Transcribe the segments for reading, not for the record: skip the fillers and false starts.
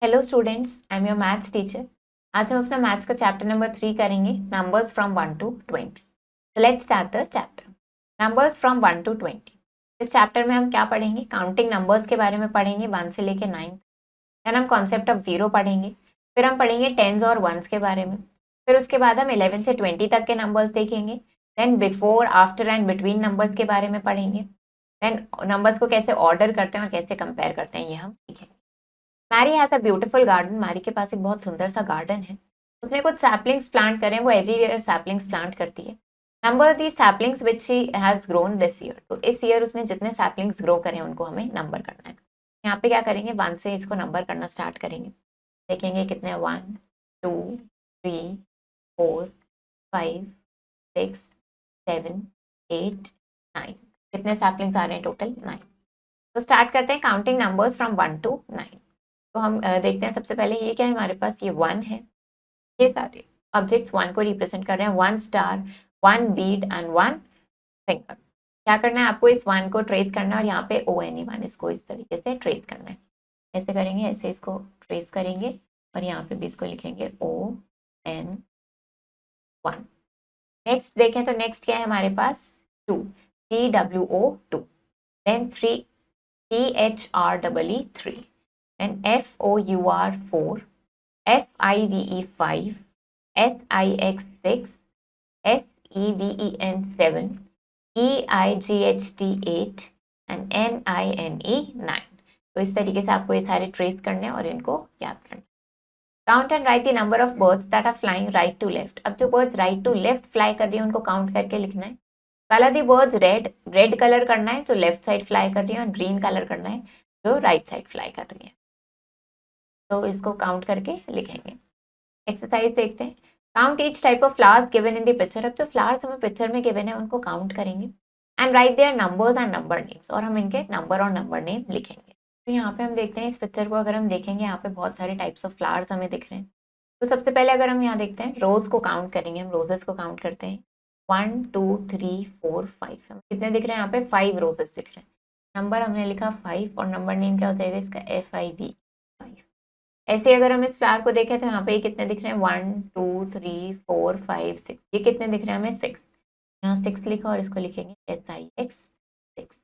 Hello students, I am your maths teacher. आज हम अपना मैथ्स का चैप्टर नंबर 3 करेंगे, नंबर्स फ्रॉम 1 to 20। तो let's start the chapter numbers from 1 to 20। इस चैप्टर में हम क्या पढ़ेंगे? काउंटिंग नंबर्स के बारे में पढ़ेंगे 1 से लेके 9। देन हम कॉन्सेप्ट ऑफ जीरो पढ़ेंगे। फिर हम पढ़ेंगे टेंस और वंस के बारे में। फिर उसके बाद हम 11 से 20 तक के नंबर्स देखेंगे। Then before, after and between numbers के बारे में पढ़ेंगे। देन नंबर्स को कैसे ऑर्डर करते हैं और कैसे कंपेयर करते हैं ये हम सीखेंगे। Mary has a beautiful garden. Mary के पास एक बहुत सुंदर सा गार्डन है। उसने कुछ सैपलिंग्स प्लांट करें, वो एवरीवेयर सैपलिंग्स प्लांट करती है। Number the saplings which she has grown this year. तो इस ईयर उसने जितने सैपलिंग्स ग्रो करें उनको हमें नंबर करना है। यहाँ पे क्या करेंगे, 1 से इसको नंबर करना स्टार्ट करेंगे। देखेंगे कितने, 1 2 3 4 5 6 7 8 9। कितने सैपलिंग्स आ रहे हैं? टोटल 9। तो स्टार्ट करते हैं काउंटिंग नंबर्स फ्रॉम 1 to 9। तो हम देखते हैं सबसे पहले ये क्या है हमारे पास, ये 1 है। ये सारे ऑब्जेक्ट्स 1 को रिप्रेजेंट कर रहे हैं। 1 स्टार, 1 बीड एंड 1 फिंगर। क्या करना है आपको? इस 1 को ट्रेस करना है और यहाँ पे ONE1 इसको इस तरीके से ट्रेस करना है। ऐसे करेंगे, ऐसे इसको ट्रेस करेंगे और यहाँ पे भी इसको लिखेंगे ON1। नेक्स्ट देखें तो नेक्स्ट क्या है हमारे पास, 2, TWO2। Then 3, THREE3। then FOUR 4, FIVE 5, SIX 6, SEVEN 7, EIGHT 8 and NINE 9। तो इस तरीके से आपको ये सारे ट्रेस करने और इनको याद करना। Count and write the number of birds that are flying right to left. अब जो birds right to left fly कर रही है उनको काउंट करके लिखना है। Colour the birds red, red colour करना है जो लेफ्ट साइड फ्लाई कर रही है, और ग्रीन कलर करना है जो राइट साइड फ्लाई कर रही है। तो इसको काउंट करके लिखेंगे। एक्सरसाइज देखते हैं। Count each type of flowers given in the picture. अब जो फ्लावर्स हमें पिक्चर में गिवन है उनको काउंट करेंगे and write their numbers and number names. और हम इनके नंबर और नंबर नेम लिखेंगे। तो यहाँ पे हम देखते हैं इस पिक्चर को, अगर हम देखेंगे यहाँ पे बहुत सारे टाइप्स ऑफ फ्लावर्स हमें दिख रहे हैं। तो सबसे पहले अगर हम यहाँ देखते हैं, रोज को काउंट करेंगे, हम रोजेस को काउंट करते हैं। 1 2 3 4 5। हमें कितने दिख रहे हैं? यहाँ पे 5 रोजेस दिख रहे हैं। नंबर हमने लिखा 5 और नंबर नेम क्या हो जाएगा इसका? FIV 5। ऐसे अगर हम इस फ्लावर को देखें तो यहाँ पे कितने दिख रहे हैं? 1 2 3 4 5 6। ये कितने दिख रहे हैं हमें? 6। यहाँ 6 लिखा और इसको लिखेंगे SIX 6।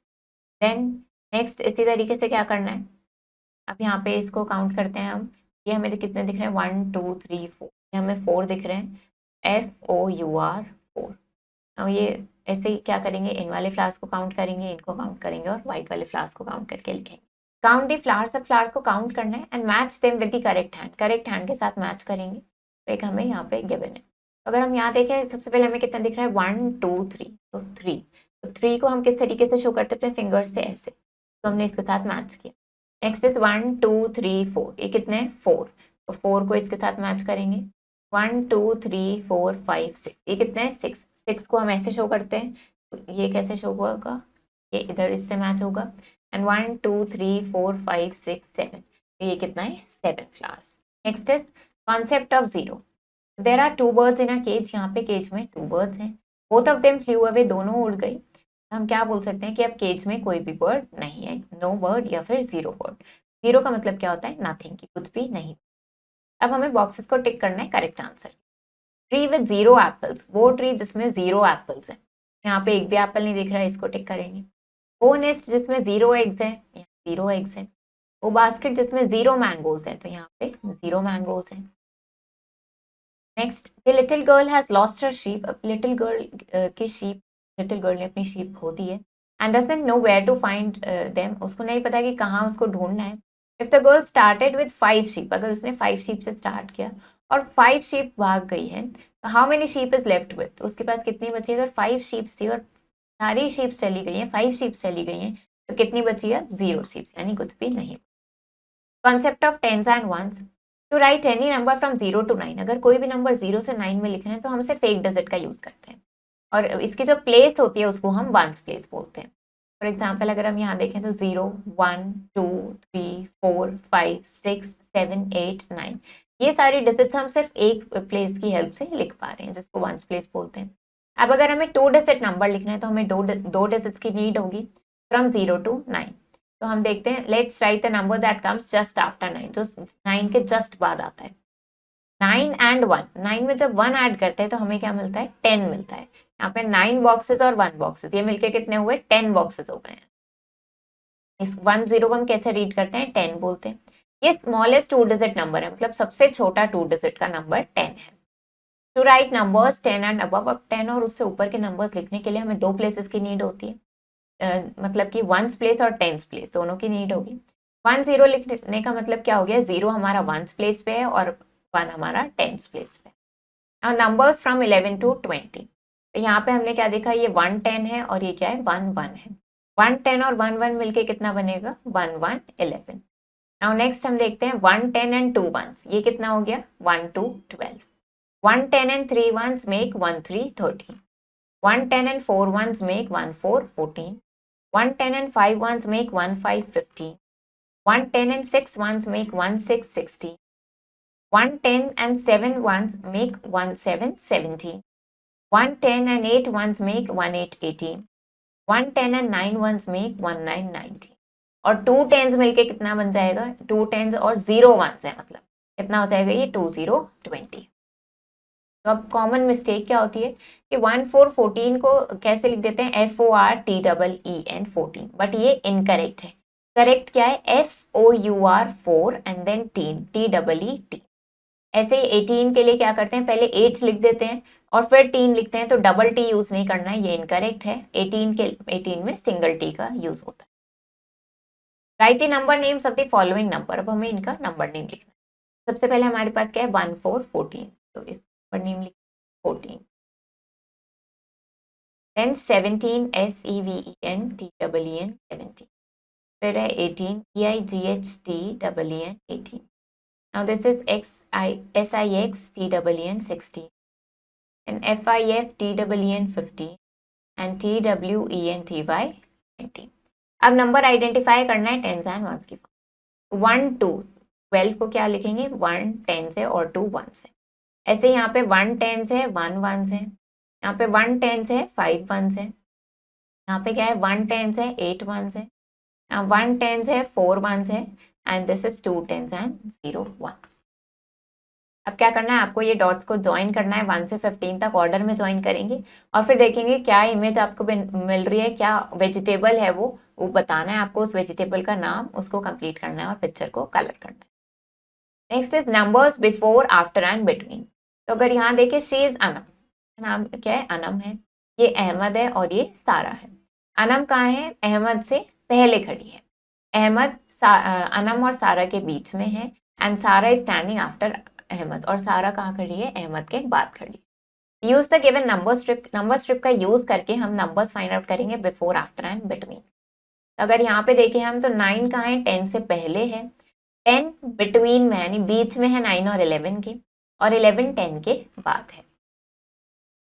देन नेक्स्ट इसी तरीके से क्या करना है, अब यहाँ पे इसको काउंट करते हैं हम। ये हमें कितने दिख रहे हैं? 1 2 3 4। ये हमें 4 दिख रहे हैं, FOUR 4। अब ये ऐसे ही क्या करेंगे, इन वाले फ्लावर्स को काउंट करेंगे, इनको काउंट करेंगे और व्हाइट वाले फ्लावर्स को काउंट करके लिखेंगे। काउंट दी फ्लावर्स। अब फ्लावर्स को काउंट करना है and match them with the correct hand. Correct hand के साथ मैच करेंगे। तो एक हमें यहाँ पे गिवन है। अगर हम यहाँ देखें सबसे पहले हमें कितना दिख रहा है? 1 2 3। तो 3। तो 3 को हम किस तरीके से शो करते हैं? अपने फिंगर से ऐसे। तो हमने इसके साथ मैच किया। Next is 1 2 3 4। ये कितने? 4। तो 4 को इसके साथ मैच करेंगे। 1 2 3 4 5 6। ये कितने हैं? 6। 6 को हम ऐसे शो करते हैं। तो ये कैसे शो होगा? ये इधर इससे मैच होगा। एंड 1 2 3 4 5 6 7। तो ये कितना है? 7 flowers. Next is concept of zero. There are 2 birds in a cage. यहाँ पे केज में 2 बर्ड्स हैं। Both of them flew away. दोनों उड़ गई। हम क्या बोल सकते हैं कि अब केज में कोई भी बर्ड नहीं है, नो बर्ड या फिर जीरो बर्ड। जीरो का मतलब क्या होता है? नथिंग, की कुछ भी नहीं। अब हमें बॉक्सेस को टिक करना है correct answer. Tree with 0 apples. वो ट्री जिसमें 0 एप्पल्स है। यहाँ पे एक भी एप्पल नहीं दिख रहा है, इसको टिक करेंगे। वो नेस्ट जिसमें 0 एग्स है, यहाँ 0 एग्स है। वो बास्केट जिसमें 0 मैंगोज है, तो यहाँ पे 0 मैंगोज है। Next, the little girl has lost her sheep. अब लिटिल गर्ल की शीप, लिटिल गर्ल ने अपनी शीप खो दी है and doesn't know where to find them. उसको नहीं पता कि कहाँ उसको ढूंढना है। If the girl started with 5 sheep. अगर उसने 5 शीप से स्टार्ट किया और 5 शीप भाग गई है, तो how many sheep is left with? तो उसके पास कितनी बची? अगर 5 शीप्स थी और सारी शीप्स चली गई हैं, 5 शीप्स चली गई हैं, तो कितनी बची है? 0 शीप्स, यानी कुछ भी नहीं। Concept of tens and ones. To write any number from 0 to 9। अगर कोई भी नंबर 0 से 9 में लिखना है तो हम सिर्फ एक डिजिट का यूज करते हैं और इसकी जो प्लेस होती है उसको हम वंस प्लेस बोलते हैं। फॉर एग्जाम्पल अगर हम यहाँ देखें तो 0 1 2 3 4 5 6 7 8 9। ये सारी डिजिट्स हम सिर्फ एक प्लेस की हेल्प से लिख पा रहे हैं, जिसको वंस प्लेस बोलते हैं। अब अगर हमें 2 डिजिट नंबर लिखना है तो हमें दो डिजिट्स की नीड होगी फ्रॉम 0 to 9। तो हम देखते हैं, let's write the number that comes just after 9, जो 9 के जस्ट बाद आता है। 9 एंड 1, 9 में जब 1 ऐड करते हैं तो हमें क्या मिलता है, 10 मिलता है। यहाँ पे 9 बॉक्सेस और 1 बॉक्सेस, ये मिलके कितने हुए, 10 बॉक्सेस हो गए हैं। इस 10 को हम कैसे रीड करते हैं, 10 बोलते हैं। ये स्मॉलेस्ट 2 डिजिट नंबर है, मतलब सबसे छोटा 2 डिजिट का नंबर 10 है। To write numbers 10 and above, अब 10 और उससे ऊपर के नंबर्स लिखने के लिए हमें 2 प्लेसेस की नीड होती है। मतलब कि 1s प्लेस और 10s प्लेस दोनों की नीड होगी। 1 0 लिखने का मतलब क्या हो गया, 0 हमारा 1s प्लेस पे है और 1 हमारा 10s प्लेस पे। नाउ नंबर्स फ्रॉम 11 टू 20, तो यहाँ पे हमने क्या देखा, ये 1 10 है और ये क्या है, 1 1 है। 1 10 और 1 1 मिलके कितना बनेगा, 1 1 11। नाउ नेक्स्ट हम देखते हैं 1 10 एंड 2 1s, ये कितना हो गया, 1 2 12। 1 10 and 3 1s make 1 3 13. 1 10 and 4 1s make 1 4 14. 1 10 and 5 1s make 1 5 15. 1 10 and 6 1s make 1 6 16. 1 10 and 7 1s make 1 7 17. 1 10 and 8 1s make 1 8 18. 1 10 and 9 1s make 1 9 19. और 2 10s मिलके कितना बन जाएगा, 2 10s और 0 1s है, मतलब कितना हो जाएगा, ये 2 0 20। तो अब कॉमन मिस्टेक क्या होती है कि 1 4 14 को कैसे लिख देते हैं, FORTEEN 14, बट ये इनकरेक्ट है। करेक्ट क्या है, FOUR 4 and then teen TEET। ऐसे ही 18 के लिए क्या करते हैं, पहले 8 लिख देते हैं और फिर टीन लिखते हैं, तो डबल टी यूज नहीं करना है, ये इनकरेक्ट है। 18 में सिंगल टी का यूज होता है। Right the number names of the following number, अब हमें इनका नंबर नेम लिखना है। सबसे पहले हमारे पास क्या है, 1 4 14, तो इस नंबर नेम लिख 14। Then 17 SEVEN TEEN 17. फिर है 18 EIGHTEEN 18. Now this is SIX TEEN 16 and FIF TEEN 15 and TWEN TY 20. अब नंबर आइडेंटिफाई करना है टेंस एंड वंस की। 1 2 12 को क्या लिखेंगे, 1 10 से और 2 1 से। ऐसे यहाँ पे 1 10 से 1 1 से, यहाँ पे 1 10 से 5 1 से, यहाँ पे क्या है 1 10 से 8 1 से, 1 10 से 4 1 से, and this is 2 10 and 0 1s। अब क्या करना है, आपको ये डॉट्स को ज्वाइन करना है, 1 से 15 तक ऑर्डर में ज्वाइन करेंगे और फिर देखेंगे क्या इमेज आपको मिल रही है, क्या वेजिटेबल है वो बताना है आपको, उस वेजिटेबल का नाम, उसको कंप्लीट करना है और पिक्चर को कलर करना है। Next is numbers before after and between. तो अगर यहाँ देखें शी इज अनम, नाम क्या है, अनम है, ये अहमद है और ये सारा है। अनम कहाँ है, अहमद से पहले खड़ी है, अहमद अनम और सारा के बीच में है, एंड सारा इज स्टैंडिंग आफ्टर अहमद, और सारा कहाँ खड़ी है, अहमद के बाद खड़ी है। Use the given number strip का यूज करके हम नंबर्स फाइंड आउट करेंगे बिफोर आफ्टर एंड बिटवीन। अगर यहाँ पे देखें हम, तो 9 कहाँ है, 10 से पहले है, 10 बिटवीन में यानी बीच में है 9 और 11 के, और 11 10 के बाद है।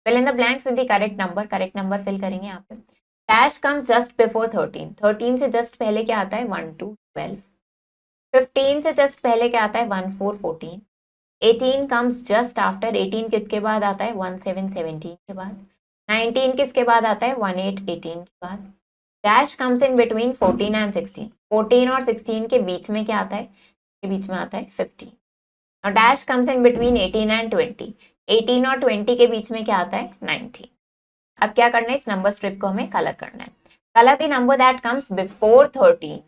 Fill in the blanks with the correct number fill करेंगे यहाँ पे। डैश कम्स जस्ट बिफोर 13, 13 से जस्ट पहले क्या आता है, 1 2 12। 15 से जस्ट पहले क्या आता है, 1 4 14। 18 कम्स जस्ट आफ्टर, 18 किसके बाद आता है, 1 7 17 के बाद। 19 किसके बाद आता है, 1 8 18 के बाद। Dash comes in between 14 and 16, 14 और 16 के बीच में क्या आता है, के बीच में आता है 15। और dash comes in between 18 and 20, 18 और 20 के बीच में क्या आता है, 19। अब क्या करना है, इस नंबर स्ट्रिप को हमें कलर करना है। Colour the number that comes before 13,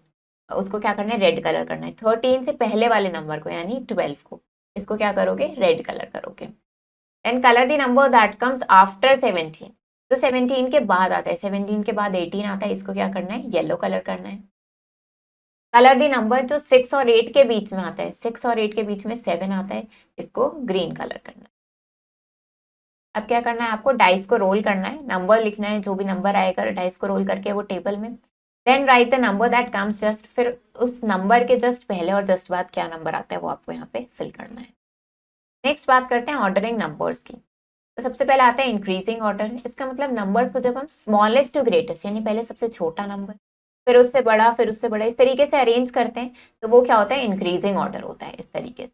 उसको क्या करना है, रेड कलर करना है। 13 से पहले वाले नंबर को यानी 12 को, इसको क्या करोगे, रेड कलर करोगे। Then colour the number that comes after 17, तो 17 के बाद आता है, 17 के बाद 18 आता है, इसको क्या करना है, येलो कलर करना है। कलर द नंबर जो 6 और 8 के बीच में आता है, 6 और 8 के बीच में 7 आता है, इसको ग्रीन कलर करना है। अब क्या करना है, आपको डाइस को रोल करना है, नंबर लिखना है, जो भी नंबर आएगा डाइस को रोल करके वो टेबल में। Then write the number that comes just, फिर उस नंबर के जस्ट पहले और जस्ट बाद क्या नंबर आता है वो आपको यहाँ पे फिल करना है। नेक्स्ट बात करते हैं ऑर्डरिंग नंबर्स की। तो सबसे पहले आता है इंक्रीजिंग ऑर्डर। इसका मतलब नंबर्स को जब हम स्मॉलेस्ट टू ग्रेटेस्ट यानी पहले सबसे छोटा नंबर, फिर उससे बड़ा, फिर उससे बड़ा, इस तरीके से अरेंज करते हैं, तो वो क्या होता है, इंक्रीजिंग ऑर्डर होता है इस तरीके से।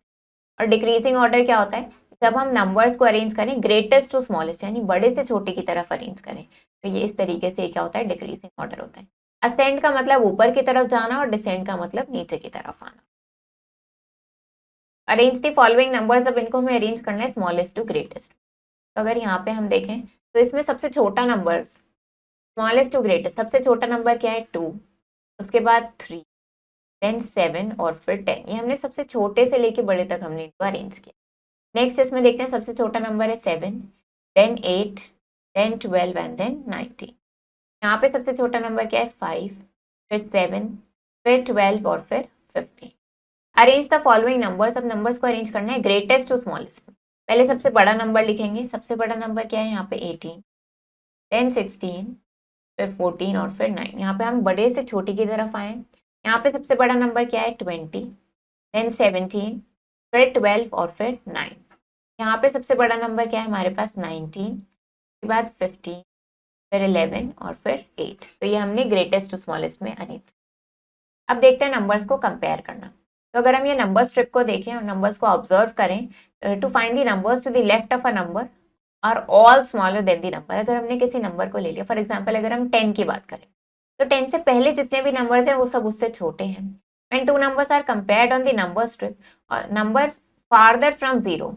और डिक्रीजिंग ऑर्डर क्या होता है, जब हम नंबर्स को अरेंज करें ग्रेटेस्ट टू स्मॉलेस्ट यानी बड़े से छोटे की तरफ अरेंज करें, तो ये इस तरीके से क्या होता है, डिक्रीजिंग ऑर्डर होता है। असेंड का मतलब ऊपर की तरफ जाना और डिसेंड का मतलब नीचे की तरफ आना। अरेंज द फॉलोइंग नंबर्स, अब इनको हमें अरेंज करना है स्मॉलेस्ट टू ग्रेटेस्ट। तो अगर यहाँ पे हम देखें तो इसमें सबसे छोटा नंबर स्मॉलेस्ट टू ग्रेटेस्ट, सबसे छोटा नंबर क्या है 2, उसके बाद 3, देन 7 और फिर 10। ये हमने सबसे छोटे से लेके बड़े तक हमने इनको अरेंज किया। नेक्स्ट इसमें देखते हैं सबसे छोटा नंबर है 7, देन 8, देन 12 एंड देन 19। यहाँ पे सबसे छोटा नंबर क्या है 5, फिर 7, फिर 12 और फिर 15। अरेंज द फॉलोइंग नंबर्स, अब नंबर्स को अरेंज करना है ग्रेटेस्ट टू स्मॉलेस्ट में। पहले सबसे बड़ा नंबर लिखेंगे, सबसे बड़ा नंबर क्या है यहाँ पे 18, देन 16, फिर 14 और फिर 9। यहाँ पे हम बड़े से छोटे की तरफ आए। यहाँ पे सबसे बड़ा नंबर क्या है 20, देन 17, फिर 12 और फिर 9। यहाँ पे सबसे बड़ा नंबर क्या है हमारे पास 19, उसके बाद 15, फिर 11 और फिर 8। तो ये हमने ग्रेटेस्ट टू स्मॉलेस्ट में अरेंज। अब देखते हैं नंबर्स को कंपेयर करना। तो अगर हम ये नंबर स्ट्रिप को देखें और नंबर्स को ऑब्जर्व करें, to find the numbers to the left of a number are all smaller than the number. अगर हमने किसी नंबर को ले लिया, फॉर एग्जाम्पल अगर हम 10 की बात करें तो 10 से पहले जितने भी नंबर्स हैं वो सब उससे छोटे हैं। And two numbers are compared on the number strip, और नंबर फार्दर फ्रॉम जीरो,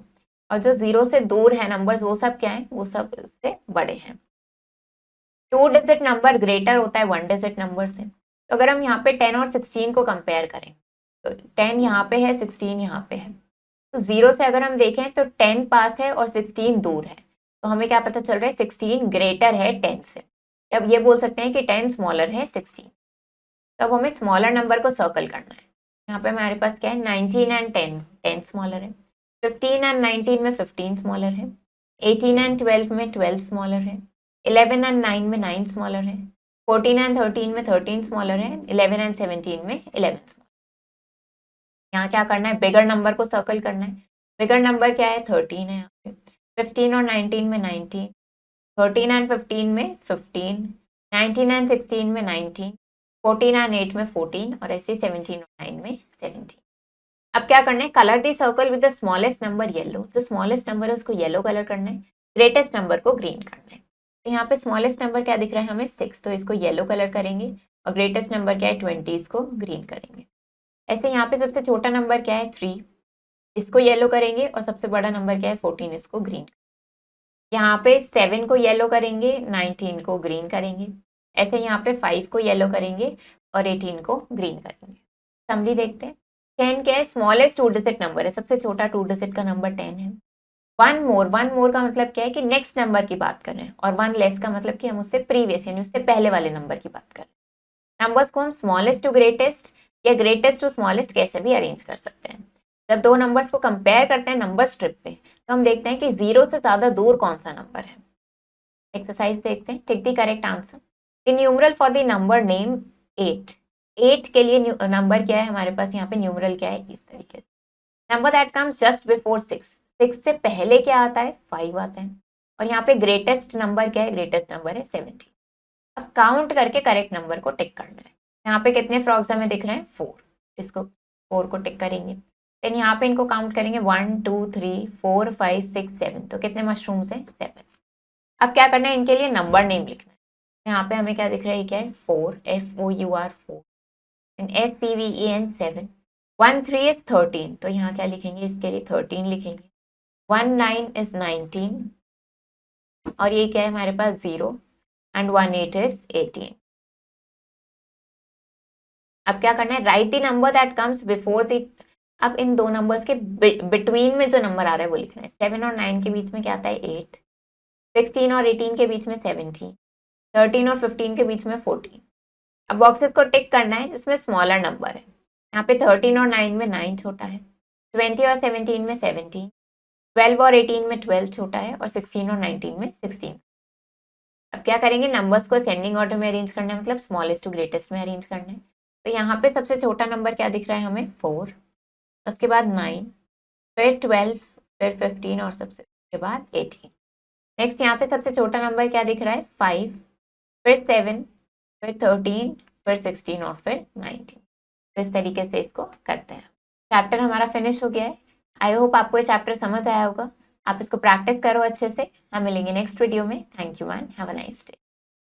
और जो जीरो से दूर है नंबर्स वो सब क्या है, वो सब उससे बड़े हैं। 2 डिजिट नंबर ग्रेटर होता है 1 डिजिट नंबर से। तो अगर हम यहाँ पे 10 और 16 को कंपेयर करें तो 10 यहाँ पे है, 16 यहाँ पे है। तो जीरो से अगर हम देखें तो 10 पास है और 16 दूर है। तो हमें क्या पता चल रहा है 16 ग्रेटर है 10 से। अब ये बोल सकते हैं कि 10 स्मॉलर है 16। तो अब हमें स्मॉलर नंबर को सर्कल करना है। यहाँ पे हमारे पास क्या है 19 एंड 10, 10 स्मॉलर है। 15 एंड 19 में 15 स्मॉलर है। 18 एंड 12 में 12 स्मॉलर है। 11 एंड 9 में 9 स्मॉलर है। 14 एंड 13 में 13 स्मॉलर है। 11 एंड 17 में 11 स्मॉलर। यहाँ क्या करना है, बिगर नंबर को सर्कल करना है। बिगर नंबर क्या है 13 है यहाँ पे। 15 और 19 में 19, 13 एंड 15 में 15, 19 एंड 16 में 19, 14 एंड 8 में 14 और ऐसे 17 और 9 में 17। अब क्या करना है, colour the circle with the smallest number yellow. जो स्मॉलेस्ट नंबर है उसको येलो कलर करना है, ग्रेटेस्ट नंबर को ग्रीन करना है। तो यहाँ पे स्मॉलेस्ट नंबर क्या दिख रहा है हमें 6, तो इसको येलो कलर करेंगे, और ग्रेटेस्ट नंबर क्या है 20, इसको ग्रीन करेंगे। ऐसे यहाँ पे सबसे छोटा नंबर क्या है 3, इसको येलो करेंगे, और सबसे बड़ा नंबर क्या है 14, इसको ग्रीन। यहाँ पे 7 को येलो करेंगे, 19 को ग्रीन करेंगे। ऐसे यहाँ पे 5 को येलो करेंगे और 18 को ग्रीन करेंगे। समरी देखते हैं। 10 क्या है, स्मॉलेस्ट 2 डिजिट नंबर है, सबसे छोटा 2 डिजिट का नंबर 10 है। वन मोर का मतलब क्या है कि नेक्स्ट नंबर की बात कर रहे हैं, और वन लेस का मतलब कि हम उससे प्रीवियस यानी उससे पहले वाले नंबर की बात कर रहे हैं। नंबर्स को हम स्मॉलेस्ट टू ग्रेटेस्ट या ग्रेटेस्ट टू स्मॉलेस्ट कैसे भी अरेंज कर सकते हैं। जब दो नंबर्स को कंपेयर करते हैं नंबर स्ट्रिप पे, तो हम देखते हैं कि 0 से ज्यादा दूर कौन सा नंबर है। एक्सरसाइज देखते हैं, tick the correct answer. The numeral for the number name 8। 8 के लिए नंबर क्या है हमारे पास, यहाँ पे न्यूमरल क्या है इस तरीके से। Number that comes just before 6। 6 से पहले क्या आता है 5 आता है। और यहाँ पे ग्रेटेस्ट नंबर क्या है, ग्रेटेस्ट नंबर है 70। अब काउंट करके करेक्ट नंबर को टिक करना है। यहाँ पे कितने फ्रॉग्स हमें दिख रहे हैं 4, इसको 4 को टिक करेंगे। देन यहाँ पे इनको काउंट करेंगे 1 2 3 4 5 6 7। तो कितने मशरूम्स हैं 7। अब क्या करना है, इनके लिए नंबर नेम लिखना है। यहाँ पे हमें क्या दिख रहा है, क्या है 4, FOUR 4, SEVEN 7। 1 3 इज 13, तो यहाँ क्या लिखेंगे, इसके लिए 13 लिखेंगे। 1 9 इज 19, और ये क्या है हमारे पास 0, एंड 1 8 इज 18। अब क्या करना है, right the number that comes before the. अब इन दो नंबर्स के बिटवीन में जो नंबर आ रहा है वो लिखना है। 7 और 9 के बीच में क्या आता है 8, 16 और 18 के बीच में 17, 13 और 15 के बीच में 14। अब बॉक्सेस को टिक करना है जिसमें स्मॉलर नंबर है। यहाँ पे 13 और 9 में 9 छोटा है, 20 और 17 में 17, 12 और 18 में 12 छोटा है, और 16 और 19 में 16। अब क्या करेंगे, नंबर्स को असेंडिंग ऑर्डर में अरेंज करना है, मतलब स्मॉलेस्ट टू ग्रेटेस्ट में अरेंज करना है। तो यहाँ पे सबसे छोटा नंबर क्या दिख रहा है हमें 4, उसके बाद 9, फिर 12, फिर 15 और सबसे के बाद 18। नेक्स्ट यहाँ पे सबसे छोटा नंबर क्या दिख रहा है 5, फिर 7, फिर 13, फिर 16 और फिर 19। तो इस तरीके से इसको करते हैं। चैप्टर हमारा फिनिश हो गया है। आई होप आपको ये चैप्टर समझ आया होगा। आप इसको प्रैक्टिस करो अच्छे से। हम मिलेंगे नेक्स्ट वीडियो में। Thank you and have a nice day.